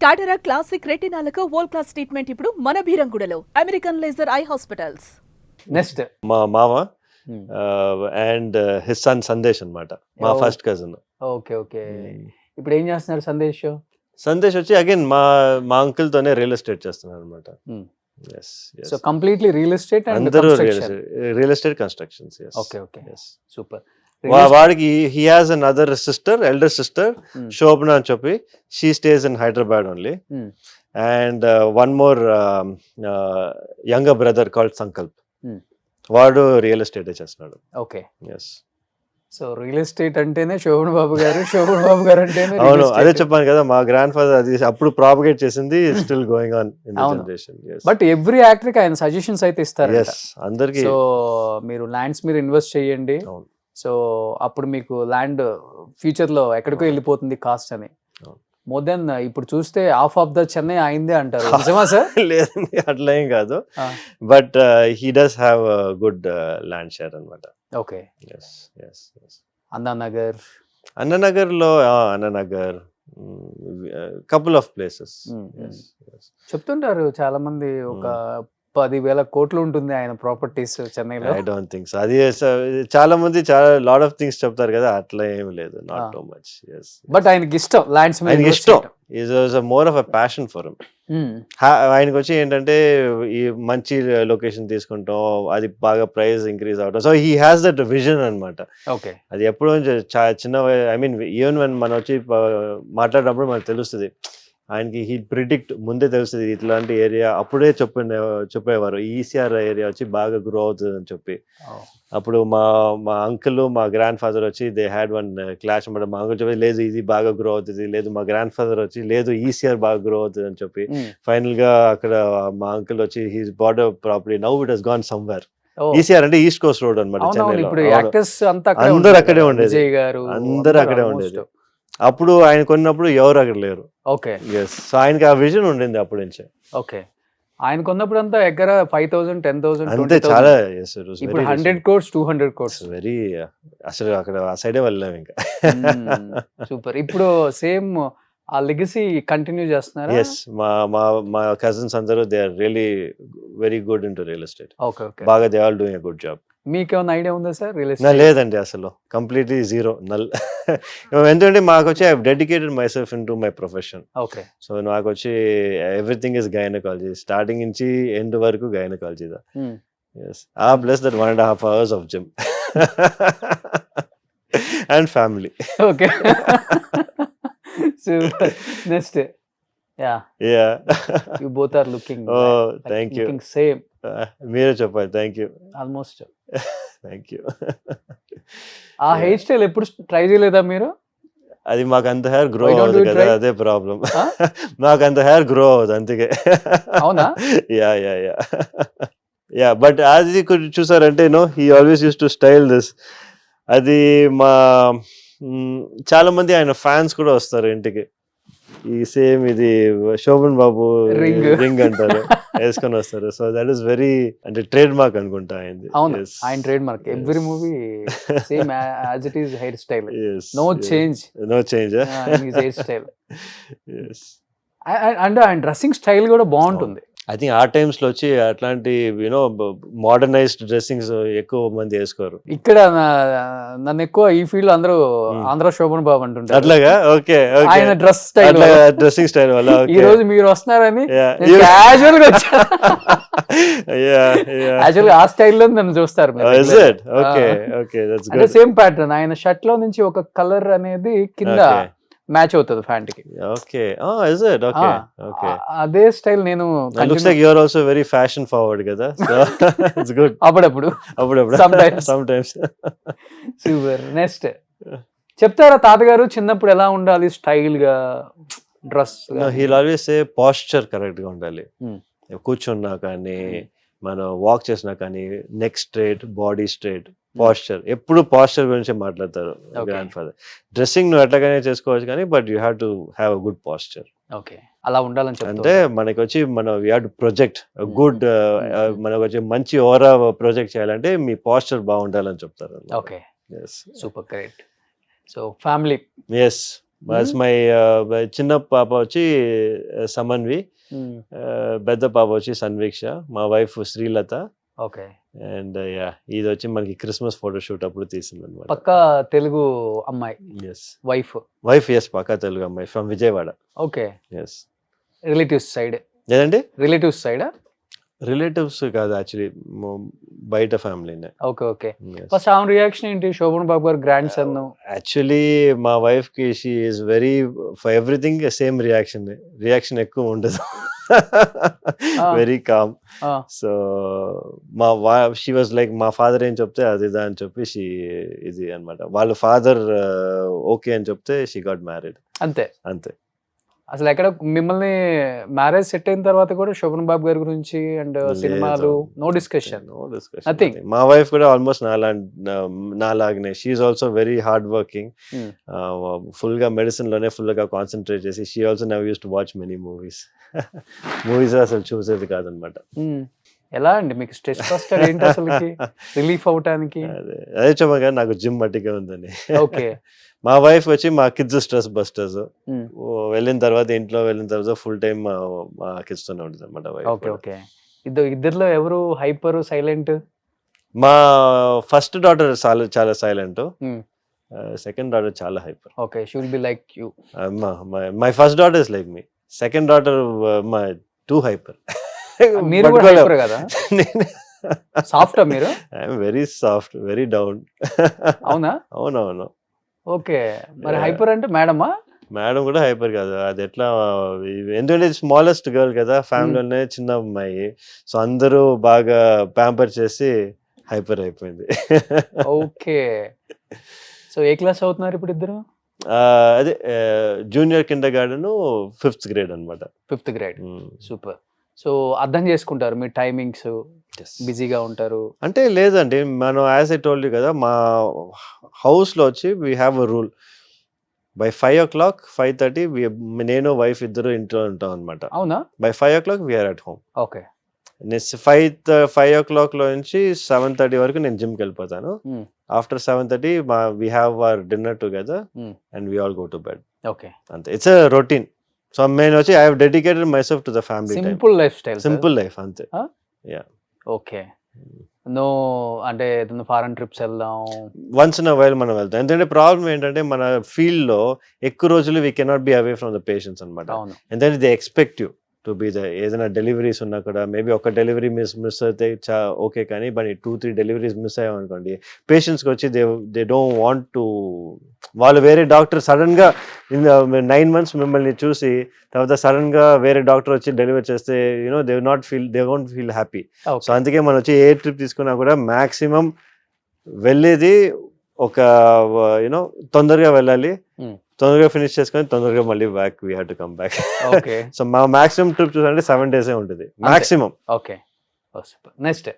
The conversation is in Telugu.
కాటరా క్లాసిక్ రెటినాలకు వరల్డ్ క్లాస్ ట్రీట్మెంట్ ఇప్పుడు మన భీరంగూడలో American laser eye hospitals. Next మా మామ అండ్ హిస్ సన్ సందేశ్ అన్నమాట, మా Oh. First cousin. Okay okay ఇప్పుడు ఏం చేస్తున్నారు సందేశ్? సందేశ్ వచ్చి అగైన్ మా అంకుల్ తోనే రియల్ ఎస్టేట్ చేస్తున్నారు అనమాట. So completely real estate and అందరూ real estate constructions. Okay okay super. వాడికి he has an other sister, elder sister Shobhana అని చెప్పి, she stays in Hyderabad only. And one more younger brother called Sankalp, వాడు రియల్ ఎస్టేట్ చేస్తున్నాడు. Okay yes. So real estate అంటేనే శోభన్ బాబు గారు, శోభన్ బాబు గారు అంటేనే అవును, అదే చెప్పాను కదా, మా గ్రాండ్ ఫాదర్ అది అప్పుడు ప్రాపగేట్ చేసింది, still going on in the generation. But every actor కి ఆయన సజెషన్స్ అయితే ఇస్తారు. ఎస్, అందరికి. సో మీరు ల్యాండ్స్ మీరు ఇన్వెస్ట్ చేయండి, సో అప్పుడు మీకు ల్యాండ్ ఫ్యూచర్ లో ఎక్కడికో వెళ్ళిపోతుంది కాస్ట్ అని. మోర్ దెన్ ఇప్పుడు చూస్తే హాఫ్ ఆఫ్ ద చెన్నై అయిందే అంటారు, నిజమా సార్? లేదండి, అట్లా ఏం కాదు, but he does have good land share అన్నమాట. Okay. Yes yes yes. Annanagar, Annanagar లో అన్ననగర్, కపుల్ ఆఫ్ ప్లేసెస్. చెప్తుంటారు చాలా మంది ఒక 10,000 కోట్లు ఉంటుంది ఆయన ప్రాపర్టీస్ చెన్నైలో. I don't think so. అది చాలా మంది చాలా లాట్ ఆఫ్ థింగ్స్ చెప్తారు కదా, అట్లా ఏం లేదు, not too much. yes. But ఆయనకి ఇష్టం ల్యాండ్స్ మీద, ఆయనకి ఇష్టం, is more of a passion for him. ఆయనకి వచ్చి ఏంటంటే ఈ మంచి లొకేషన్ తీసుకుంటాం, అది బాగా ప్రైస్ ఇంక్రీజ్ అవడం, so he has that vision అన్నమాట. ఓకే. అది ఎప్పుడో చిన్న, ఐ మీన్ ఈవెన్ వెన్ మనం వచ్చి మాట్లాడినప్పుడు మనకు తెలుస్తుంది, ఆయనకి హీ ప్రిడిక్ట్ ముందే తెలుస్తుంది ఇట్లాంటి ఏరియా. అప్పుడే చెప్పేవారు ఈసీఆర్ ఏరియా వచ్చి బాగా గ్రో అవుతుంది అని చెప్పి. అప్పుడు మా అంకుల్, మా గ్రాండ్ ఫాదర్ వచ్చి దే హ్యాడ్ వన్ క్లాష్ అనమాట. మా అంకుల్ చెప్పి లేదు ఇది బాగా గ్రో అవుతుంది, లేదు మా గ్రాండ్ ఫాదర్ వచ్చి లేదు ఈసీఆర్ బాగా గ్రో అవుతుంది అని చెప్పి. ఫైనల్ గా అక్కడ మా అంకుల్ వచ్చి he's bought property, now it has gone somewhere. ECR అంటే ఈస్ట్ కోస్ట్ రోడ్ అనమాట చెన్నైలో. అందరూ అక్కడే ఉండేది, అందరూ అక్కడే ఉండేది. అప్పుడు ఆయన కొన్నప్పుడు ఎవరు అక్కడ లేరు. ఓకే. ఎస్. సో ఆయనకి ఆ విజన్ ఉండింది అప్పటి నుంచే. ఓకే. ఆయన కొన్నప్పుడు అంతా ఎక్కడ 5,000, 10,000 అంతే, చాలా. ఇప్పుడు 100 crores, 200 crores. వెరీ, అసలు అక్కడ ఆ సైడే వెళ్ళాం ఇంకా. సూపర్. ఇప్పుడు సేమ్ ఆ లెగసీ కంటిన్యూ చేస్తున్నారా? ఎస్, మా కజిన్స్ అందరూ they are really very good into real estate. Okay okay. బాగా they all doing a good job. మీకేమైనా ఐడియా ఉందా సార్ రియల్ నా ఎస్టేట్? లేదండి, అసలు కంప్లీట్లీ జీరో, నల్. ఎందుకంటే మాకు వచ్చి I dedicated myself into my profession. Okay. So నాకు వచ్చి ఎవ్రీథింగ్ ఇస్ గైనకాలజీ, స్టార్టింగ్ నుంచి ఎండ్ వరకు gynaecology. Yes. Plus that 1.5 hours of gym and family. Okay. Super. Next. Yeah. You both are looking. Oh, thank you. Looking same. మీరే చెప్పాలి. Thank you. Almost. Thank you. ఆ హెయిర్ స్టైల్ ఎప్పుడు ట్రై చేయలేదా మీరు? అది మాకు అంత హెయిర్ గ్రో అవ్వదు కదా, అదే ప్రాబ్లం. మాకు అంత హెయిర్ గ్రో అవ్వదు, అందుకే. అవునా? యా బట్ అది చూసారంటే he always use to style this. అది మా చాలా మంది ఆయన ఫ్యాన్స్ కూడా వస్తారు ఇంటికి, ఈ సేమ్ ఇది శోభన్ బాబు రింగ్ అంటారు వేసుకొని వస్తారు. సో దట్ ఈస్ వెరీ, అంటే ట్రేడ్ మార్క్ అనుకుంటా ఆయనది. అవును, ఆయన trademark. Every movie same as it is hairstyle. No change hairstyle. And ఆయన డ్రెస్సింగ్ స్టైల్ కూడా బాగుంటుంది. ఐ థింక్ ఆ టైమ్స్ లో వచ్చి అట్లాంటి మోడర్నైజ్డ్ డ్రెస్సింగ్స్ ఎక్కువ మంది వేసుకోరు. ఇక్కడ నన్ను ఎక్కువ ఈ ఫీల్డ్ అందరూ ఆంధ్ర శోభన్ బాబు అంటుంటారు. అట్లాగా? ఓకే. ఆయన డ్రెస్ స్టైల్, డ్రెస్సింగ్ స్టైల్ వల్ల ఈ రోజు మీరు వస్తున్నారని క్యాజువల్ గా వచ్చా. యాక్చువల్ ఆ స్టైల్లో నన్ను చూస్తారు. అంటే సేమ్ ప్యాటర్న్, ఆయన షర్ట్ లో నుంచి ఒక కలర్ అనేది కింద మ్యాచ్ అవుతుంది ప్యాంట్ కి. Okay. Is it? Okay okay. అదే స్టైల్ నేను. Looks like you are also very fashion forward కదా, సో ఇట్స్ గుడ్. అప్పుడప్పుడు సమ్ టైమ్స్. సూపర్. నెక్స్ట్ చెప్తారా తాతగారు చిన్నప్పుడు ఎలా ఉండాలి స్టైల్ గా dress? He will always say posture correct గా ఉండాలి. కూర్చున్నా కానీ, మనం వాక్ చేసినా కానీ, neck straight, body straight, posture. ఎప్పుడు పోస్చర్ గురించి మాట్లాడతారు గ్రాండ్ ఫాదర్. డ్రెస్సింగ్ నువ్వు ఎట్లాగానే చేసుకోవచ్చు కానీ, but you have to have a good posture. Okay, అలా ఉండాలని చెప్తారు. అంటే మనకి వచ్చి we have to project good, మనకు వచ్చి మంచి ఓవరా ప్రొజెక్ట్ చేయాలంటే మీ పోస్చర్ బాగుండాలని చెప్తారు. Okay, super, great. So family. Yes, my చిన్న పాప వచ్చి సమన్వి, పెద్ద పాప వచ్చి సన్వీక్ష, మా వైఫ్ శ్రీలత. ఓకే. అండ్ ఇది వచ్చి మనకి క్రిస్మస్ ఫోటోషూట్ అప్పుడు తీసింది అనమాట. పక్కా తెలుగు అమ్మాయి ఎస్ వైఫ్. ఎస్ పక్కా తెలుగు అమ్మాయి from Vijayawada. Okay. Yes. Relatives side. లేదండి రిలేటివ్స్ సైడా? రిలేటివ్స్ కాదు, యాక్చువల్లీ బయట ఫ్యామిలీనే. Okay okay. ఫస్ట్ ఆమె రియాక్షన్ ఏంటి? శోభన్ బాబు గారు గ్రాండ్ సన్. యాక్చువల్లీ మా వైఫ్ కి she is very for everything same reaction ఎక్కువ ఉండదు. Very calm. So she was like మా ఫాదర్ ఏం చెప్తే అది ఇదా అని చెప్పి షీ ఇది అనమాట. వాళ్ళ ఫాదర్ ఓకే అని చెప్తే షీ గాట్ మ్యారీడ్. అంతే. అసలు ఎక్కడ మిమ్మల్ని మ్యారేజ్ సెట్ అయిన తర్వాత కూడా శోభన్ బాబు గారి గురించి అండ్ సినిమాలు నో డిస్కషన్. నథింగ్. మా వైఫ్ కూడా ఆల్మోస్ట్ నాలాగనే she is also very hard working. Full గా మెడిసిన్ లోనే ఫుల్ గా కాన్సన్ట్రేట్ చేసి she also never use to watch many movies అసలు చూసేది కాదనమాట. ఎలా అండి మీకు స్ట్రెస్ బస్టర్ ఏంటి అసలు రిలీఫ్ అవటానికి? అదే చెప్పా కదా నాకు జిమ్ మట్టిగా ఉందని. ఓకే. మా వైఫ్ వచ్చి మా కిడ్స్ స్ట్రెస్ బస్టర్స్. ఇంట్లో వెళ్ళిన తర్వాత ఫుల్ టైం మా కిడ్స్ తోనే ఉంటుంది అనమాట వైఫ్. Okay okay. ఇద్దరిలో ఎవరు హైపర్ సైలెంట్? మా ఫస్ట్ డాటర్ చాలా సైలెంట్, సెకండ్ డాటర్ చాలా hyper. Okay. She will be like you. My first daughter is like me, second daughter my two hyper. మీరు కూడా హైపర్ కదా? సాఫ్ట్ మీరు? I'm very soft, very down. అవునా? అవునవును. ఓకే. మరి హైపర్ అంటే మేడమా? మేడం కూడా హైపర్ కాదు. అది ఎట్లా, ఎందుకంటే స్మాలెస్ట్ గర్ల్ కదా ఫ్యామిలీలోనే, చిన్న అమ్మాయి. సో అందరూ బాగా ప్యాంపర్ చేసి హైపర్ అయిపోయింది. ఓకే. సో ఏ క్లాస్ అవుతున్నారు ఇప్పుడు ఇద్దరు? అదే junior Kinder garden, 5th grade అనమాట. 5th grade. సూపర్. సో అర్థం చేసుకుంటారు మీ టైమింగ్స్, బిజీగా ఉంటారు అంటే? లేదండి, మనం యాజ్ ఐ టోల్డ్ యూ కదా, మా హౌస్ లో వచ్చి we have a rule. By 5 o'clock 5:30 నేను వైఫ్ ఇద్దరు ఇంట్లో ఉంటాం అనమాట. అవునా? By 5 o'clock we are at home. Okay. 5 o'clock లో నుంచి 7:30 వరకు నేను జిమ్కి వెళ్ళిపోతాను. After 7:30 we have our dinner together and we all go to bed. Okay. అంతే. It's a routine. సో నేను వచ్చి I have dedicated myself to the family. Simple lifestyle. Simple life అంతే. ఓకే. నో అంటే ఫారెన్ ట్రిప్స్ వెళ్దాం వన్స్ ఇన్ అ వైల్ మనం వెళ్తాం. ఎందుకంటే ప్రాబ్లం ఏంటంటే మన ఫీల్డ్ లో ఎక్కువ రోజులు we cannot be away from the patients అనమాట. ఎందుకంటే they expect you to be the, ఏదైనా డెలివరీస్ ఉన్నా కూడా మేబీ ఒక డెలివరీ మిస్ అయితే ఓకే, కానీ బట్ 2-3 డెలివరీస్ మిస్ అయ్యామనుకోండి, పేషెంట్స్కి వచ్చి దే డోంట్ వాంట్ టు, వాళ్ళు వేరే డాక్టర్ సడన్ గా 9 months మిమ్మల్ని చూసి తర్వాత సడన్ గా వేరే డాక్టర్ వచ్చి డెలివరీ చేస్తే they won't feel happy. So అందుకే మనం వచ్చి ఏ ట్రిప్ తీసుకున్నా కూడా మాక్సిమం వెళ్ళేది ఒక తొందరగా వెళ్ళాలి, తొందరగా ఫినిష్ చేసుకొని తొందరగా మళ్ళీ back we have to come back. Okay. So మా మాక్సిమం ట్రిప్ చూసాలంటే 7 days ఉంటుంది మాక్సిమం. ఓకే. నెక్స్ట్